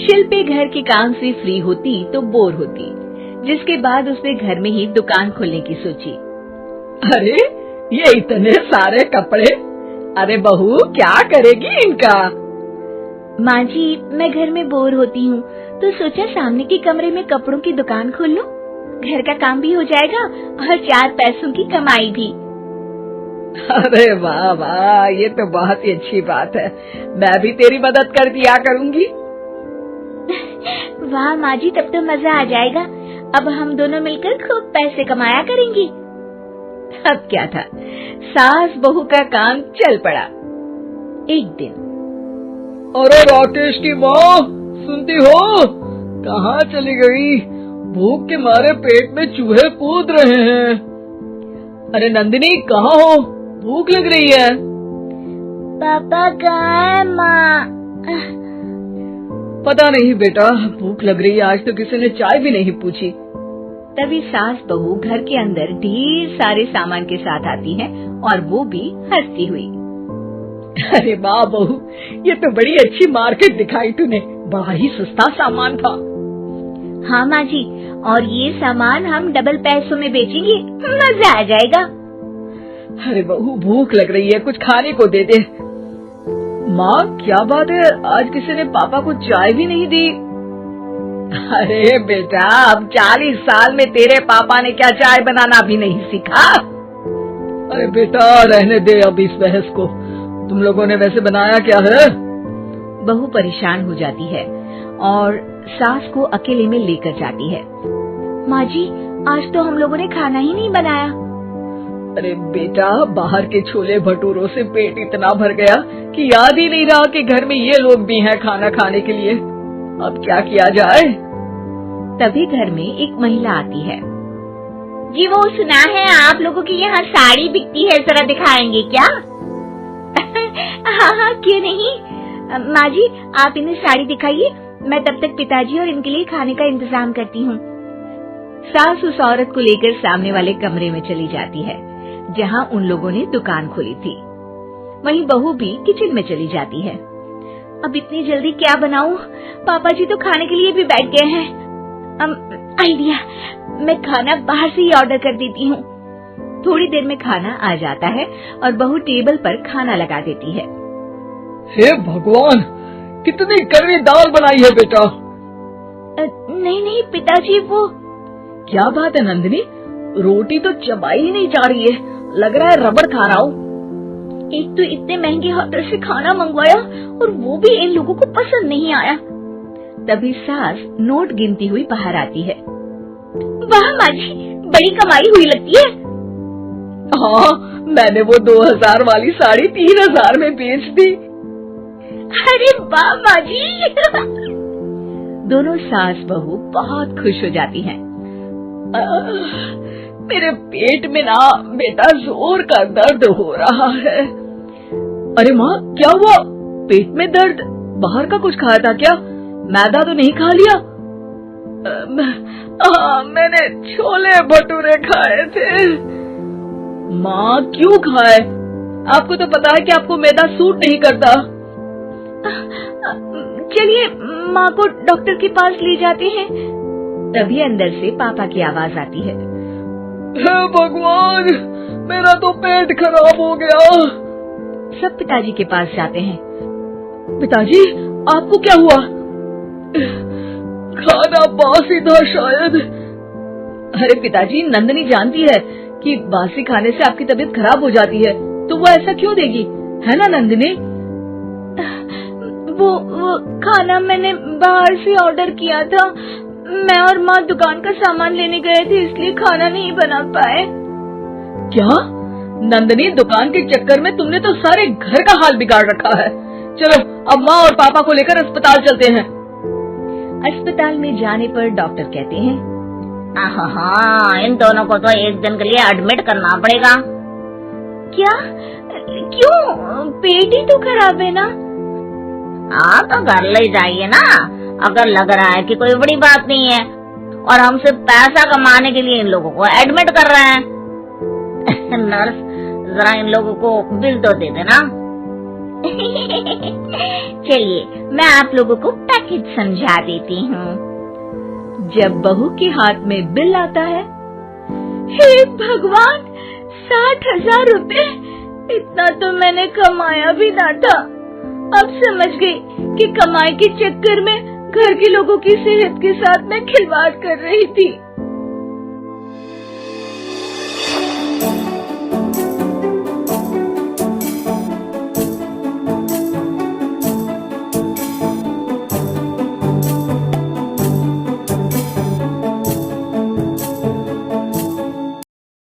शिल्पी घर के काम से फ्री होती तो बोर होती, जिसके बाद उसने घर में ही दुकान खोलने की सोची। अरे ये इतने सारे कपड़े, अरे बहू क्या करेगी इनका? माँ जी, मैं घर में बोर होती हूँ तो सोचा सामने के कमरे में कपड़ों की दुकान खोल लूं। घर का काम भी हो जाएगा और 4 पैसों की कमाई भी। अरे वाह वाह, ये तो बहुत ही अच्छी बात है। मैं भी तेरी मदद कर दिया करूंगी। वाह माँ जी, तब तो मजा आ जाएगा। अब हम दोनों मिलकर खूब पैसे कमाया करेंगे। अब क्या था, सास बहू का काम चल पड़ा। एक दिन, अरे राकेश की माँ, सुनती हो? कहाँ चली गई? भूख के मारे पेट में चूहे कूद रहे हैं। अरे नंदिनी, कहाँ हो? भूख लग रही है। पापा कहाँ है माँ? पता नहीं बेटा, भूख लग रही है। आज तो किसी ने चाय भी नहीं पूछी। तभी सास बहू घर के अंदर ढेर सारे सामान के साथ आती हैं और वो भी हंसती हुई। अरे वाह बहू, ये तो बड़ी अच्छी मार्केट दिखाई तूने। बड़ा ही सस्ता सामान था। हाँ माँ जी, और ये सामान हम डबल पैसों में बेचेंगे, मजा आ जाएगा। अरे बहू, भूख लग रही है, कुछ खाने को दे दे। माँ क्या बात है, आज किसी ने पापा को चाय भी नहीं दी? अरे बेटा, अब 40 साल में तेरे पापा ने क्या चाय बनाना भी नहीं सीखा? अरे बेटा रहने दे अब इस बहस को। तुम लोगों ने वैसे बनाया क्या है? बहू परेशान हो जाती है और सास को अकेले में लेकर जाती है। माँ जी, आज तो हम लोगों ने खाना ही नहीं बनाया। अरे बेटा, बाहर के छोले भटूरों से पेट इतना भर गया कि याद ही नहीं रहा कि घर में ये लोग भी हैं खाना खाने के लिए। अब क्या किया जाए? तभी घर में एक महिला आती है। जी, वो सुना है आप लोगों की यहाँ साड़ी बिकती है, जरा दिखाएंगे क्या? हाँ हाँ, क्यों नहीं। माँ जी, आप इन्हें साड़ी दिखाइए, मैं तब तक पिताजी और इनके लिए खाने का इंतजाम करती हूँ। सास उस औरत को लेकर सामने वाले कमरे में चली जाती है जहाँ उन लोगों ने दुकान खोली थी। वहीं बहू भी किचन में चली जाती है। अब इतनी जल्दी क्या बनाऊं? पापा जी तो खाने के लिए भी बैठ गए हैं। आइडिया, मैं खाना बाहर से ही ऑर्डर कर देती हूँ। थोड़ी देर में खाना आ जाता है और बहू टेबल पर खाना लगा देती है। हे भगवान, कितनी कड़वी दाल बनाई है बेटा। नहीं नहीं पिताजी, वो क्या बात है नंदिनी, रोटी तो चबाई ही नहीं जा रही है, लग रहा है रबड़ खा रहा हूँ। एक तो इतने महंगे होटल से खाना मंगवाया और वो भी इन लोगों को पसंद नहीं आया। तभी सास नोट गिनती हुई बाहर आती है। वाह माँ जी, बड़ी कमाई हुई लगती है। हाँ, मैंने वो 2000 वाली साड़ी 3000 में बेच दी। अरे वाह माँ जी। दोनों सास बहू बहुत खुश हो जाती हैं। मेरे पेट में ना बेटा जोर का दर्द हो रहा है। अरे माँ, क्या हुआ? पेट में दर्द? बाहर का कुछ खाया था क्या? मैदा तो नहीं खा लिया? मैंने छोले भटूरे खाए थे। माँ क्यों खाए? आपको तो पता है कि आपको मैदा सूट नहीं करता। चलिए माँ को डॉक्टर के पास ले जाते हैं। तभी अंदर से पापा की आवाज आती है। हे भगवान, मेरा तो पेट खराब हो गया। सब पिताजी के पास जाते हैं। पिताजी, आपको क्या हुआ? खाना बासी था शायद। अरे पिताजी, नंदिनी जानती है कि बासी खाने से आपकी तबीयत खराब हो जाती है, तो वो ऐसा क्यों देगी, है ना नंदिनी? वो खाना मैंने बाहर से ऑर्डर किया था। मैं और माँ दुकान का सामान लेने गए थे, इसलिए खाना नहीं बना पाए। क्या नंदिनी, दुकान के चक्कर में तुमने तो सारे घर का हाल बिगाड़ रखा है। चलो अब माँ और पापा को लेकर अस्पताल चलते हैं। अस्पताल में जाने पर डॉक्टर कहते हैं, हाँ, इन दोनों को तो एक दिन के लिए एडमिट करना पड़ेगा। क्या? क्यों? पेट ही तो खराब है ना। हाँ, तो घर ले जाइए ना, अगर लग रहा है कि कोई बड़ी बात नहीं है और हम सिर्फ पैसा कमाने के लिए इन लोगों को एडमिट कर रहे हैं। नर्स, जरा इन लोगों को बिल तो दे देना। चलिए मैं आप लोगों को पैकेज समझा देती हूँ। जब बहू के हाथ में बिल आता है, हे भगवान, 60,000 रुपए! इतना तो मैंने कमाया भी ना था। अब समझ गई कि कमाई के चक्कर में घर के लोगों की सेहत के साथ मैं खिलवाड़ कर रही थी।